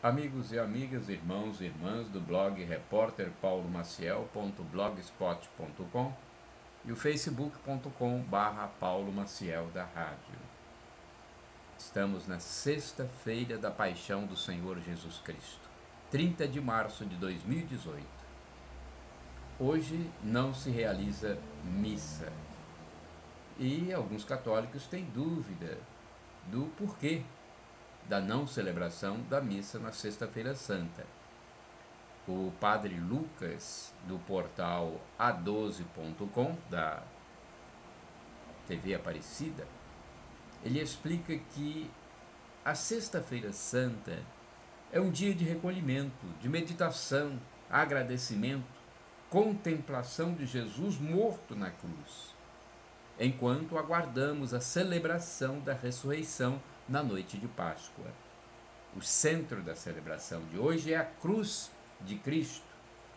Amigos e amigas, irmãos e irmãs do blog repórterpaulomaciel.blogspot.com e o facebook.com/Paulo Maciel da Rádio. Estamos na sexta-feira da Paixão do Senhor Jesus Cristo, 30 de março de 2018. Hoje não se realiza missa e alguns católicos têm dúvida do porquê da não celebração da missa na Sexta-feira Santa. O padre Lucas, do portal a12.com, da TV Aparecida, ele explica que a Sexta-feira Santa é um dia de recolhimento, de meditação, agradecimento, contemplação de Jesus morto na cruz, enquanto aguardamos a celebração da ressurreição na noite de Páscoa. O centro da celebração de hoje é a cruz de Cristo,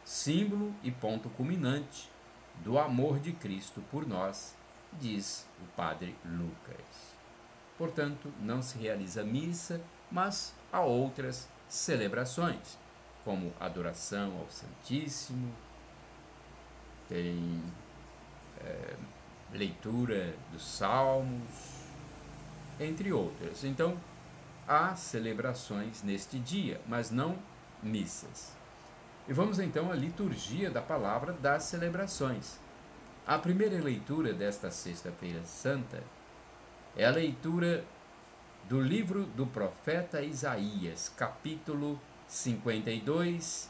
símbolo e ponto culminante do amor de Cristo por nós, diz o padre Lucas. Portanto, não se realiza missa, mas há outras celebrações, como adoração ao Santíssimo, tem leitura dos salmos, entre outras. Então, há celebrações neste dia, mas não missas. E vamos então à liturgia da palavra das celebrações. A primeira leitura desta Sexta-feira Santa é a leitura do livro do profeta Isaías, capítulo 52,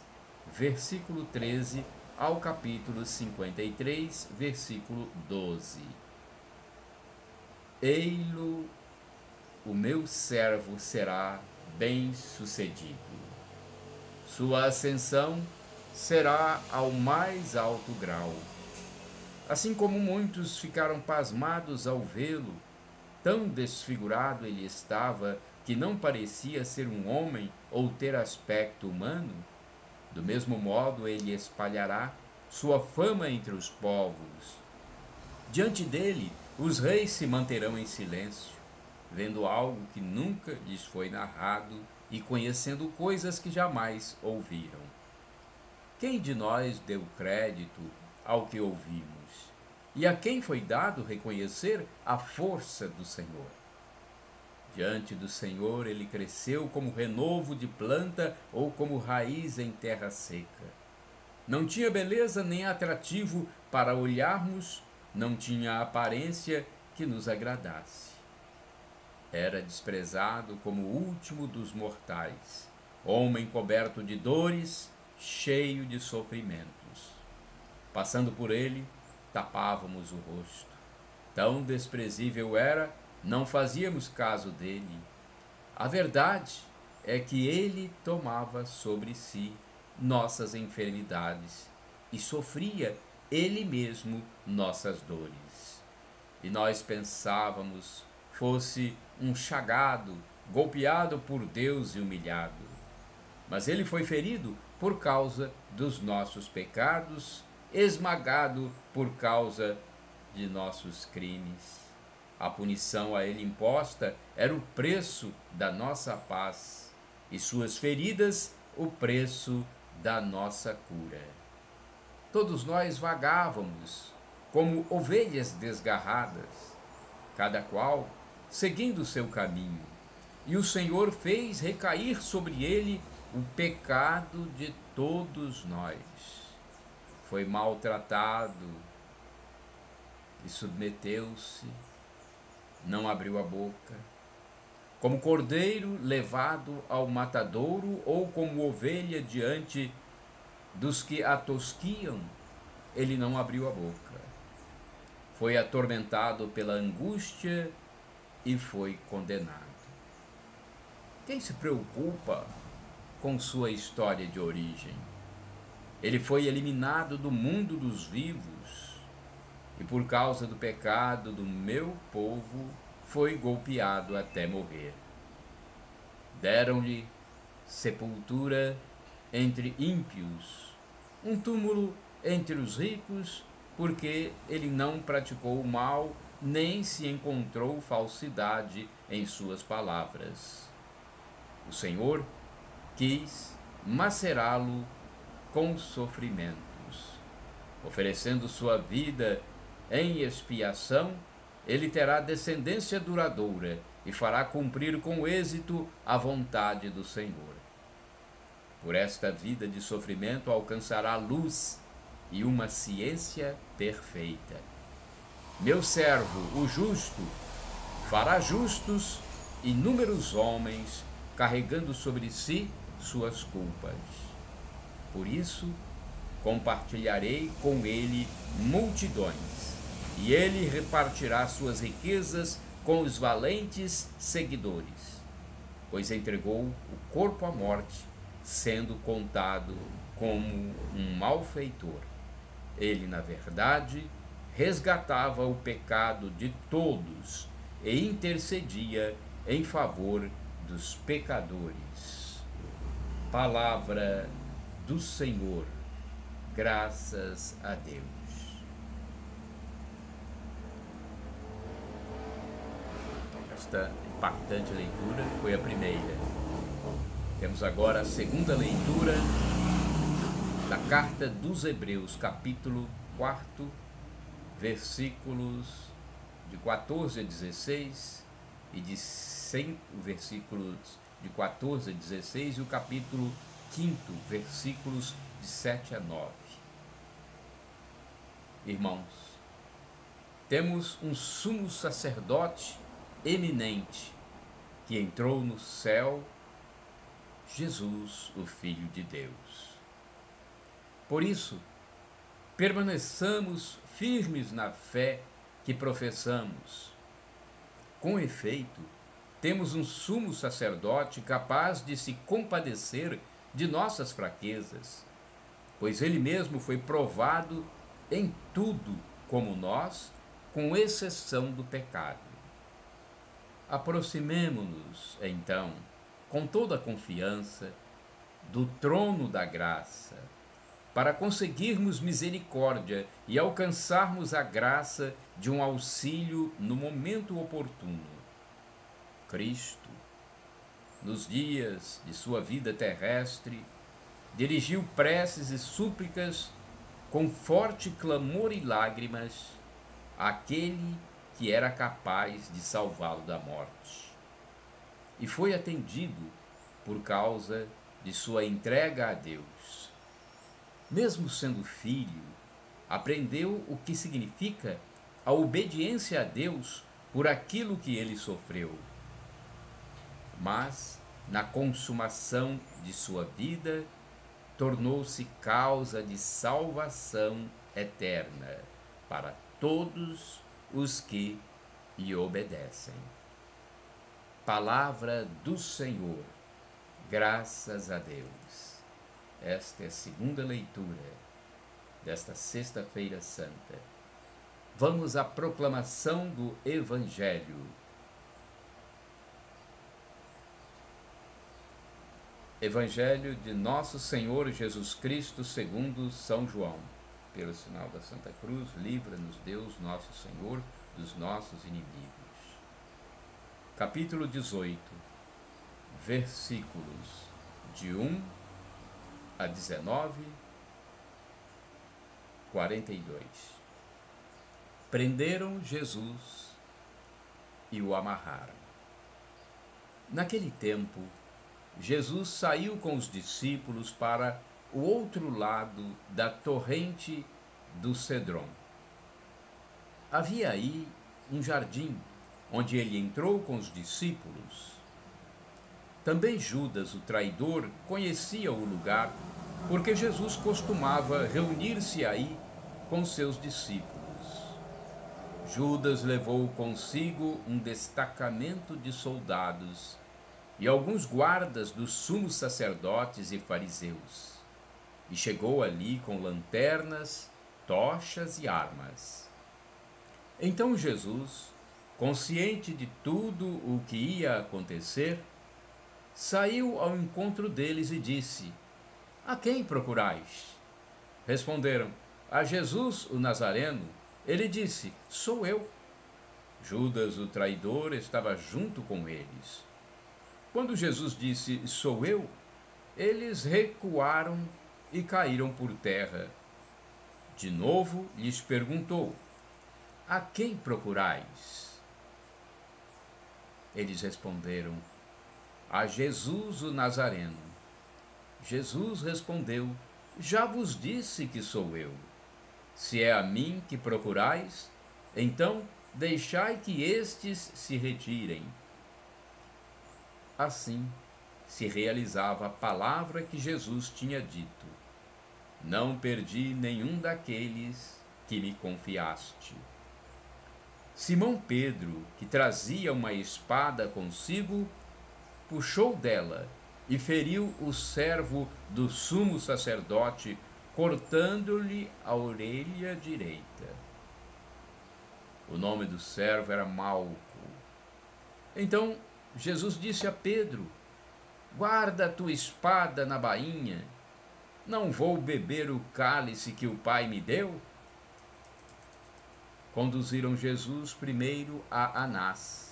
versículo 13, ao capítulo 53, versículo 12. Ei-lo, o meu servo será bem-sucedido. Sua ascensão será ao mais alto grau. Assim como muitos ficaram pasmados ao vê-lo, tão desfigurado ele estava que não parecia ser um homem ou ter aspecto humano, do mesmo modo ele espalhará sua fama entre os povos. Diante dele, os reis se manterão em silêncio, vendo algo que nunca lhes foi narrado e conhecendo coisas que jamais ouviram. Quem de nós deu crédito ao que ouvimos? E a quem foi dado reconhecer a força do Senhor? Diante do Senhor ele cresceu como renovo de planta ou como raiz em terra seca. Não tinha beleza nem atrativo para olharmos, não tinha aparência que nos agradasse. Era desprezado como o último dos mortais, homem coberto de dores, cheio de sofrimentos. Passando por ele, tapávamos o rosto. Tão desprezível era, não fazíamos caso dele. A verdade é que ele tomava sobre si nossas enfermidades e sofria ele mesmo nossas dores. E nós pensávamos fosse um chagado, golpeado por Deus e humilhado. Mas ele foi ferido por causa dos nossos pecados, esmagado por causa de nossos crimes. A punição a ele imposta era o preço da nossa paz, e suas feridas o preço da nossa cura. Todos nós vagávamos como ovelhas desgarradas, cada qual seguindo o seu caminho, e o Senhor fez recair sobre ele o pecado de todos nós. Foi maltratado e submeteu-se, não abriu a boca. Como cordeiro levado ao matadouro ou como ovelha diante dos que a tosquiam, ele não abriu a boca. Foi atormentado pela angústia e foi condenado. Quem se preocupa com sua história de origem? Ele foi eliminado do mundo dos vivos e por causa do pecado do meu povo foi golpeado até morrer. Deram-lhe sepultura entre ímpios, um túmulo entre os ricos, porque ele não praticou o mal nem se encontrou falsidade em suas palavras. O Senhor quis macerá-lo com sofrimentos, oferecendo sua vida em expiação. Ele terá descendência duradoura e fará cumprir com êxito a vontade do Senhor. Por esta vida de sofrimento alcançará luz e uma ciência perfeita. Meu servo, o justo, fará justos inúmeros homens, carregando sobre si suas culpas. Por isso, compartilharei com ele multidões, e ele repartirá suas riquezas com os valentes seguidores, pois entregou o corpo à morte, sendo contado como um malfeitor. Ele, na verdade, resgatava o pecado de todos e intercedia em favor dos pecadores. Palavra do Senhor. Graças a Deus. Esta impactante leitura foi a primeira. Temos agora a segunda leitura da Carta dos Hebreus, capítulo 4, versículos de 14 a 16 e de 100 versículos de 14 a 16 e o capítulo 5, versículos de 7 a 9. Irmãos, temos um sumo sacerdote eminente que entrou no céu, Jesus, o Filho de Deus. Por isso, permaneçamos firmes na fé que professamos. Com efeito, temos um sumo sacerdote capaz de se compadecer de nossas fraquezas, pois ele mesmo foi provado em tudo como nós, com exceção do pecado. Aproximemo-nos, então, com toda a confiança, do trono da graça, para conseguirmos misericórdia e alcançarmos a graça de um auxílio no momento oportuno. Cristo, nos dias de sua vida terrestre, dirigiu preces e súplicas com forte clamor e lágrimas àquele que era capaz de salvá-lo da morte. E foi atendido por causa de sua entrega a Deus. Mesmo sendo filho, aprendeu o que significa a obediência a Deus por aquilo que ele sofreu. Mas, na consumação de sua vida, tornou-se causa de salvação eterna para todos os que lhe obedecem. Palavra do Senhor. Graças a Deus. Esta é a segunda leitura desta Sexta-feira Santa. Vamos à proclamação do Evangelho. Evangelho de Nosso Senhor Jesus Cristo segundo São João. Pelo sinal da Santa Cruz, livra-nos Deus, nosso Senhor, dos nossos inimigos. Capítulo 18, versículos de 1 a 19, 42. Prenderam Jesus e o amarraram. Naquele tempo, Jesus saiu com os discípulos para o outro lado da torrente do Cedron. Havia aí um jardim, onde ele entrou com os discípulos. Também Judas, o traidor, conhecia o lugar, porque Jesus costumava reunir-se aí com seus discípulos. Judas levou consigo um destacamento de soldados e alguns guardas dos sumos sacerdotes e fariseus, e chegou ali com lanternas, tochas e armas. Então Jesus, consciente de tudo o que ia acontecer, saiu ao encontro deles e disse: A quem procurais? Responderam: A Jesus, o Nazareno. Ele disse: Sou eu. Judas, o traidor, estava junto com eles. Quando Jesus disse: Sou eu, Eles recuaram e caíram por terra. De novo lhes perguntou: A quem procurais? Eles responderam: A Jesus o Nazareno. Jesus respondeu: Já vos disse que sou eu. Se é a mim que procurais, então deixai que estes se retirem. Assim se realizava a palavra que Jesus tinha dito: Não perdi nenhum daqueles que me confiaste. Simão Pedro, que trazia uma espada consigo, puxou dela e feriu o servo do sumo sacerdote, cortando-lhe a orelha direita. O nome do servo era Malco. Então Jesus disse a Pedro: Guarda a tua espada na bainha. Não vou beber o cálice que o Pai me deu? Conduziram Jesus primeiro a Anás.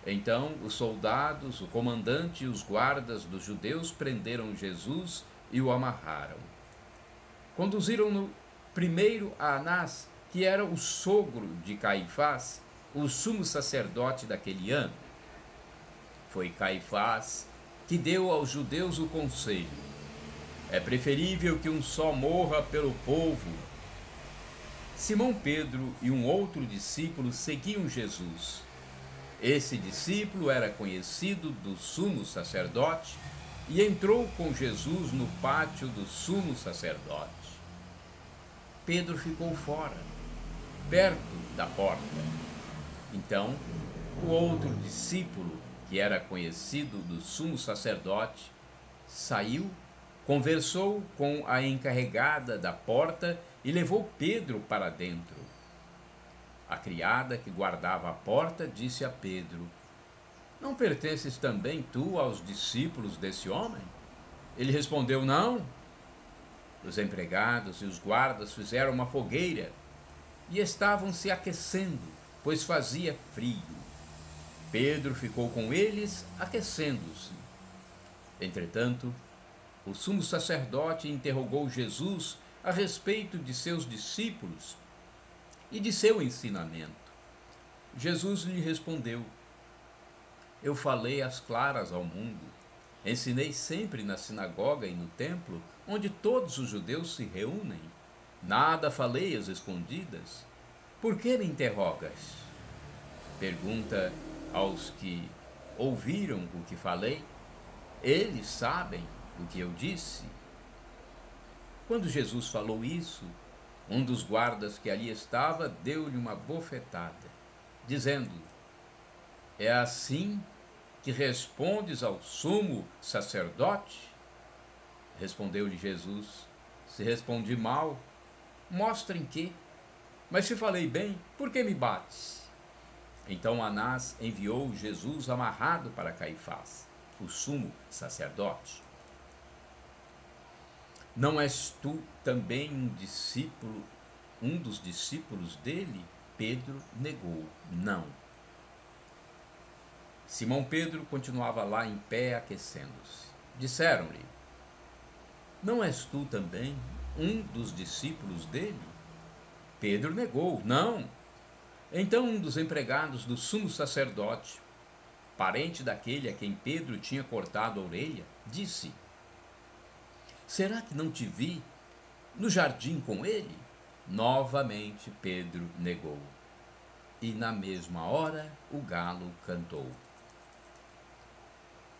Então os soldados, o comandante e os guardas dos judeus prenderam Jesus e o amarraram. Conduziram-no primeiro a Anás, que era o sogro de Caifás, o sumo sacerdote daquele ano. Foi Caifás que deu aos judeus o conselho: é preferível que um só morra pelo povo. Simão Pedro e um outro discípulo seguiam Jesus. Esse discípulo era conhecido do sumo sacerdote e entrou com Jesus no pátio do sumo sacerdote. Pedro ficou fora, perto da porta. Então, o outro discípulo, que era conhecido do sumo sacerdote, saiu, conversou com a encarregada da porta e levou Pedro para dentro. A criada que guardava a porta disse a Pedro: Não pertences também tu aos discípulos desse homem? Ele respondeu: Não. Os empregados e os guardas fizeram uma fogueira e estavam se aquecendo, pois fazia frio. Pedro ficou com eles, aquecendo-se. Entretanto, o sumo sacerdote interrogou Jesus a respeito de seus discípulos e de seu ensinamento. Jesus lhe respondeu: Eu falei às claras ao mundo. Ensinei sempre na sinagoga e no templo, onde todos os judeus se reúnem. Nada falei às escondidas. Por que me interrogas? Pergunta aos que ouviram o que falei. Eles sabem o que eu disse. Quando Jesus falou isso, um dos guardas que ali estava deu-lhe uma bofetada, dizendo: É assim que respondes ao sumo sacerdote? Respondeu-lhe Jesus: Se respondi mal, mostra em quê? Mas se falei bem, por que me bates? Então Anás enviou Jesus amarrado para Caifás, o sumo sacerdote. Não és tu também um dos discípulos dele? Pedro negou: Não. Simão Pedro continuava lá em pé, aquecendo-se. Disseram-lhe: Não és tu também um dos discípulos dele? Pedro negou: Não. Então um dos empregados do sumo sacerdote, parente daquele a quem Pedro tinha cortado a orelha, disse: Será que não te vi no jardim com ele? Novamente Pedro negou. E na mesma hora o galo cantou.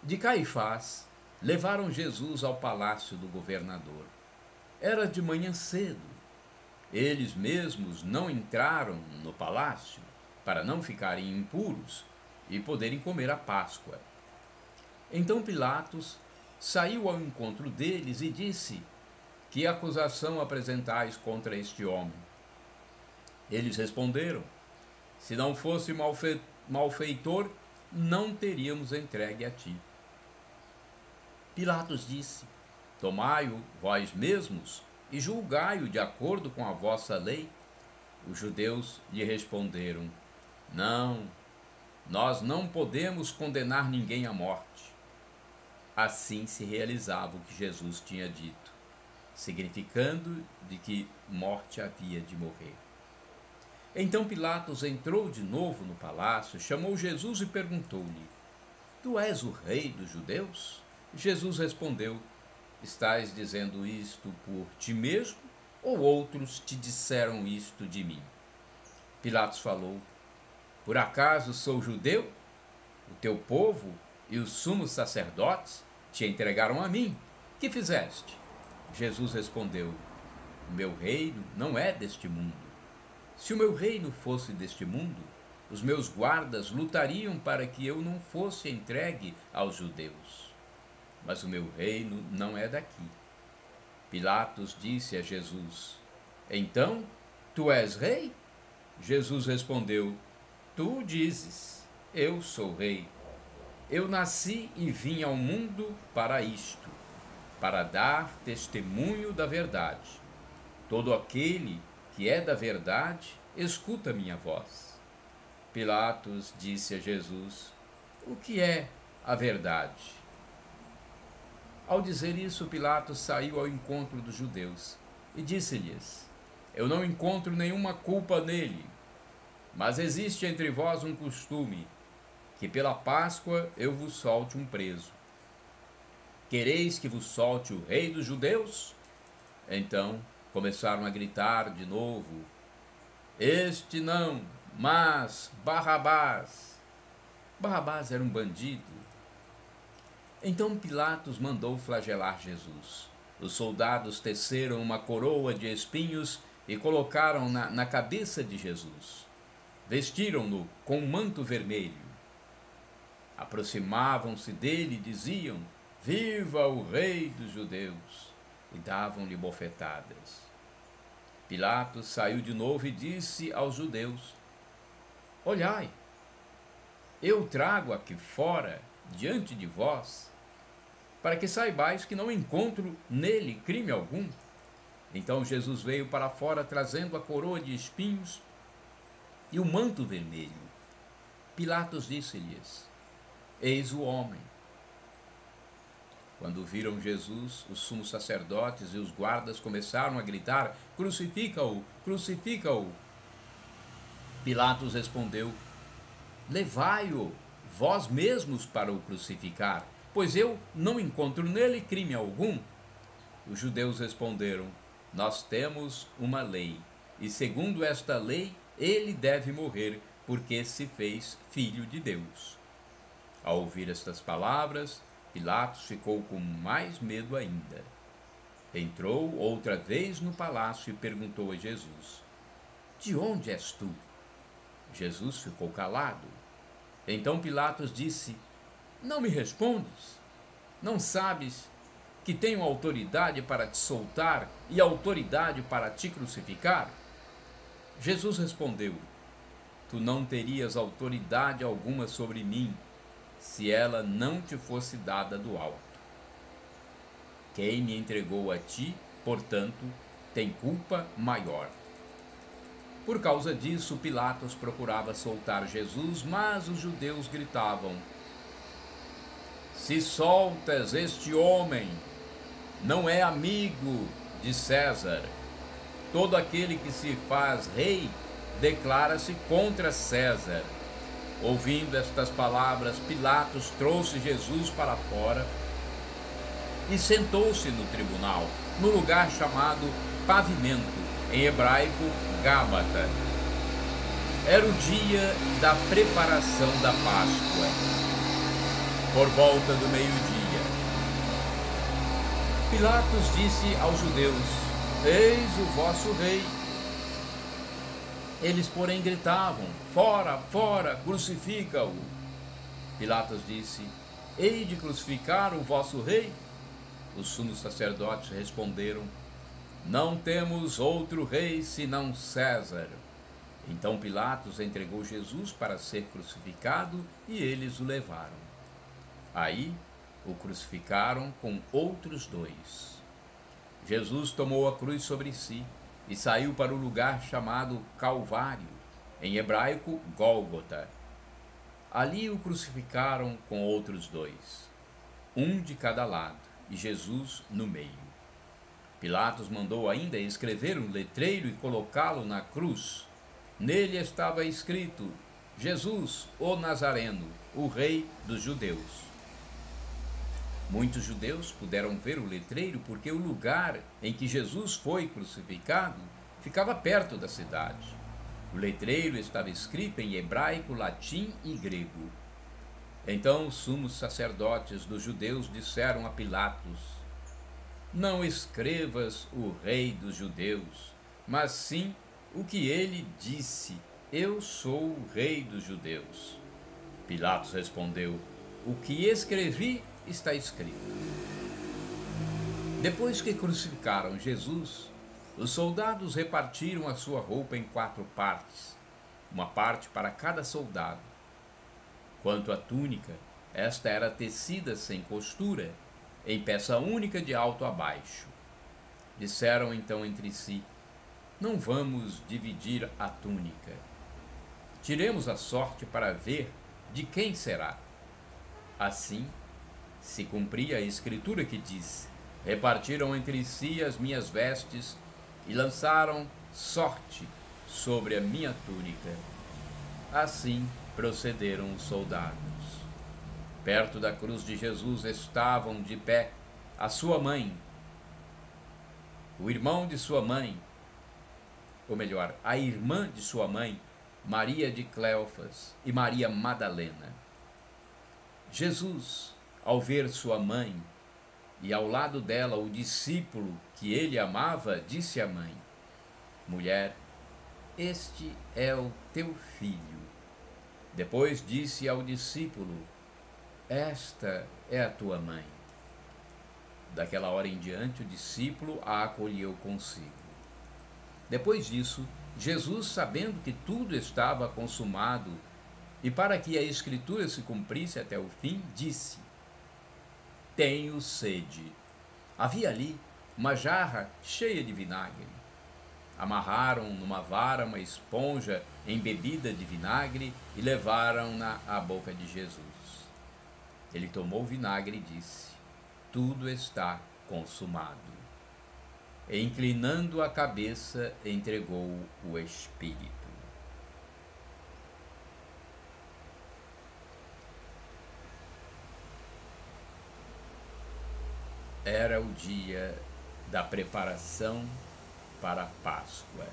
De Caifás levaram Jesus ao palácio do governador. Era de manhã cedo. Eles mesmos não entraram no palácio para não ficarem impuros e poderem comer a Páscoa. Então Pilatos saiu ao encontro deles e disse: Que acusação apresentais contra este homem? Eles responderam: Se não fosse malfeitor, não teríamos entregue a ti. Pilatos disse: Tomai-o vós mesmos e julgai-o de acordo com a vossa lei. Os judeus lhe responderam: Não, nós não podemos condenar ninguém à morte. assim se realizava o que Jesus tinha dito, significando de que morte havia de morrer. Então Pilatos entrou de novo no palácio, chamou Jesus e perguntou-lhe: Tu és o rei dos judeus? Jesus respondeu: Estás dizendo isto por ti mesmo, ou outros te disseram isto de mim? Pilatos falou: Por acaso sou judeu? O teu povo e os sumos sacerdotes te entregaram a mim. Que fizeste? Jesus respondeu: O meu reino não é deste mundo. Se o meu reino fosse deste mundo, os meus guardas lutariam para que eu não fosse entregue aos judeus. Mas o meu reino não é daqui. Pilatos disse a Jesus: Então, tu és rei? Jesus respondeu: Tu dizes, eu sou rei. Eu nasci e vim ao mundo para isto, para dar testemunho da verdade. Todo aquele que é da verdade, escuta minha voz. Pilatos disse a Jesus: O que é a verdade? Ao dizer isso, Pilatos saiu ao encontro dos judeus e disse-lhes: Eu não encontro nenhuma culpa nele, mas existe entre vós um costume, que pela Páscoa eu vos solte um preso. Quereis que vos solte o rei dos judeus? Então começaram a gritar de novo: Este não, mas Barrabás. Barrabás era um bandido. Então Pilatos mandou flagelar Jesus. Os soldados teceram uma coroa de espinhos e colocaram na cabeça de Jesus. Vestiram-no com um manto vermelho. Aproximavam-se dele e diziam: Viva o rei dos judeus! E davam-lhe bofetadas. Pilatos saiu de novo e disse aos judeus: Olhai, eu trago aqui fora, diante de vós, para que saibais que não encontro nele crime algum. Então Jesus veio para fora, trazendo a coroa de espinhos e o manto vermelho. Pilatos disse-lhes: Eis o homem. Quando viram Jesus, os sumos sacerdotes e os guardas começaram a gritar: Crucifica-o! Crucifica-o! Pilatos respondeu: Levai-o vós mesmos para o crucificar, pois eu não encontro nele crime algum. Os judeus responderam: Nós temos uma lei, e segundo esta lei, ele deve morrer, porque se fez filho de Deus. Ao ouvir estas palavras, Pilatos ficou com mais medo ainda. Entrou outra vez no palácio e perguntou a Jesus: De onde és tu? Jesus ficou calado. Então Pilatos disse: Não me respondes? Não sabes que tenho autoridade para te soltar e autoridade para te crucificar? Jesus respondeu: Tu não terias autoridade alguma sobre mim, se ela não te fosse dada do alto. Quem me entregou a ti, portanto, tem culpa maior. Por causa disso, Pilatos procurava soltar Jesus, mas os judeus gritavam: Se soltas este homem, não é amigo de César. Todo aquele que se faz rei declara-se contra César. Ouvindo estas palavras, Pilatos trouxe Jesus para fora e sentou-se no tribunal, no lugar chamado Pavimento, em hebraico Gábata. Era o dia da preparação da Páscoa, por volta do meio-dia. Pilatos disse aos judeus: Eis o vosso rei. Eles, porém, gritavam: Fora, fora, crucifica-o. Pilatos disse: Hei de crucificar o vosso rei? Os sumos sacerdotes responderam: Não temos outro rei senão César. Então Pilatos entregou Jesus para ser crucificado e eles o levaram. Aí o crucificaram com outros dois. Jesus tomou a cruz sobre si e saiu para o lugar chamado Calvário, em hebraico Gólgota. Ali o crucificaram com outros dois. um de cada lado, e Jesus no meio. Pilatos mandou ainda escrever um letreiro e colocá-lo na cruz. Nele estava escrito: Jesus, o Nazareno, o Rei dos Judeus. Muitos judeus puderam ver o letreiro porque o lugar em que Jesus foi crucificado ficava perto da cidade. O letreiro estava escrito em hebraico, latim e grego. Então os sumos sacerdotes dos judeus disseram a Pilatos: não escrevas o Rei dos Judeus, mas sim o que ele disse: eu sou o Rei dos Judeus. Pilatos respondeu: o que escrevi está escrito. Depois que crucificaram Jesus, os soldados repartiram a sua roupa em 4 partes, uma parte para cada soldado. Quanto à túnica, esta era tecida sem costura, em peça única de alto a baixo. Disseram então entre si: não vamos dividir a túnica. Tiremos a sorte para ver de quem será. Assim se cumpria a escritura que diz: repartiram entre si as minhas vestes e lançaram sorte sobre a minha túnica. Assim procederam os soldados. Perto da cruz de Jesus estavam de pé a sua mãe, o irmão de sua mãe, ou melhor, a irmã de sua mãe, Maria de Cleofas, e Maria Madalena. Jesus, ao ver sua mãe e ao lado dela o discípulo que ele amava, disse à mãe: mulher, este é o teu filho. Depois disse ao discípulo: esta é a tua mãe. Daquela hora em diante, o discípulo a acolheu consigo. Depois disso, Jesus, sabendo que tudo estava consumado e para que a escritura se cumprisse até o fim, disse: tenho sede. Havia ali uma jarra cheia de vinagre. Amarraram numa vara uma esponja embebida de vinagre e levaram-na à boca de Jesus. Ele tomou o vinagre e disse: tudo está consumado. E, inclinando a cabeça, entregou o Espírito. Era o dia da preparação para a Páscoa.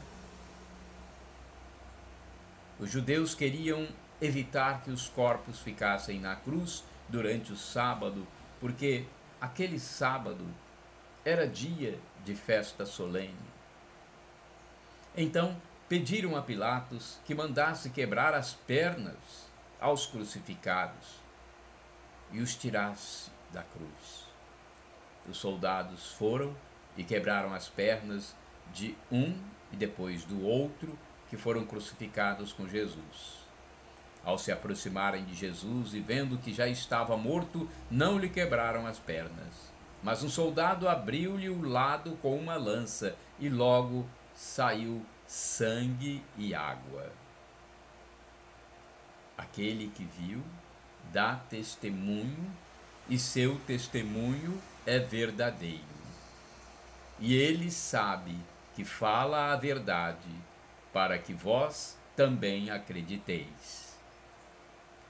Os judeus queriam evitar que os corpos ficassem na cruz durante o sábado, porque aquele sábado era dia de festa solene. Então pediram a Pilatos que mandasse quebrar as pernas aos crucificados e os tirasse da cruz. Os soldados foram e quebraram as pernas de um e depois do outro que foram crucificados com Jesus. Ao se aproximarem de Jesus e vendo que já estava morto, não lhe quebraram as pernas. Mas um soldado abriu-lhe o lado com uma lança e logo saiu sangue e água. Aquele que viu dá testemunho e seu testemunho é verdadeiro. E ele sabe que fala a verdade, para que vós também acrediteis.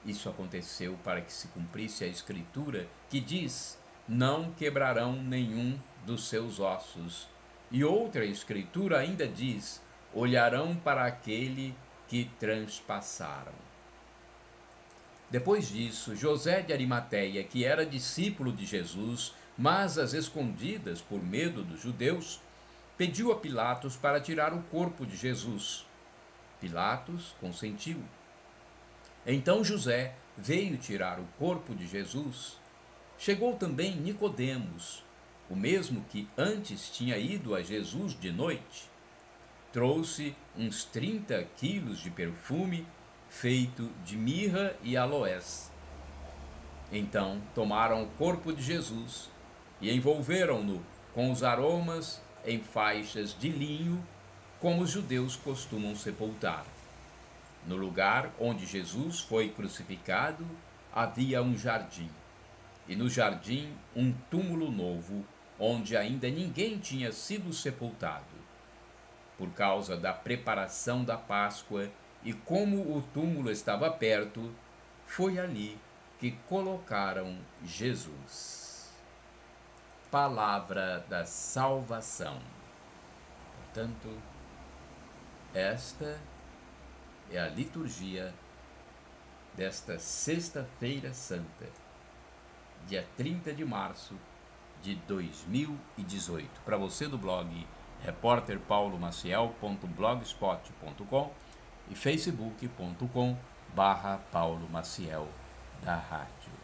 Isso aconteceu para que se cumprisse a escritura que diz: não quebrarão nenhum dos seus ossos. E outra escritura ainda diz: olharão para aquele que transpassaram. Depois disso, José de Arimateia, que era discípulo de Jesus, mas às escondidas por medo dos judeus, pediu a Pilatos para tirar o corpo de Jesus. Pilatos consentiu. Então José veio tirar o corpo de Jesus. Chegou também Nicodemos, o mesmo que antes tinha ido a Jesus de noite. Trouxe uns 30 quilos de perfume feito de mirra e aloés. Então tomaram o corpo de Jesus e envolveram-no com os aromas em faixas de linho, como os judeus costumam sepultar. No lugar onde Jesus foi crucificado havia um jardim. e no jardim um túmulo novo, onde ainda ninguém tinha sido sepultado. Por causa da preparação da Páscoa e como o túmulo estava perto, foi ali que colocaram Jesus. Palavra da salvação. Portanto, esta é a liturgia desta Sexta-feira Santa, dia 30 de março de 2018. Para você do blog repórterpaulomaciel.blogspot.com e facebook.com/Paulo Maciel da Rádio.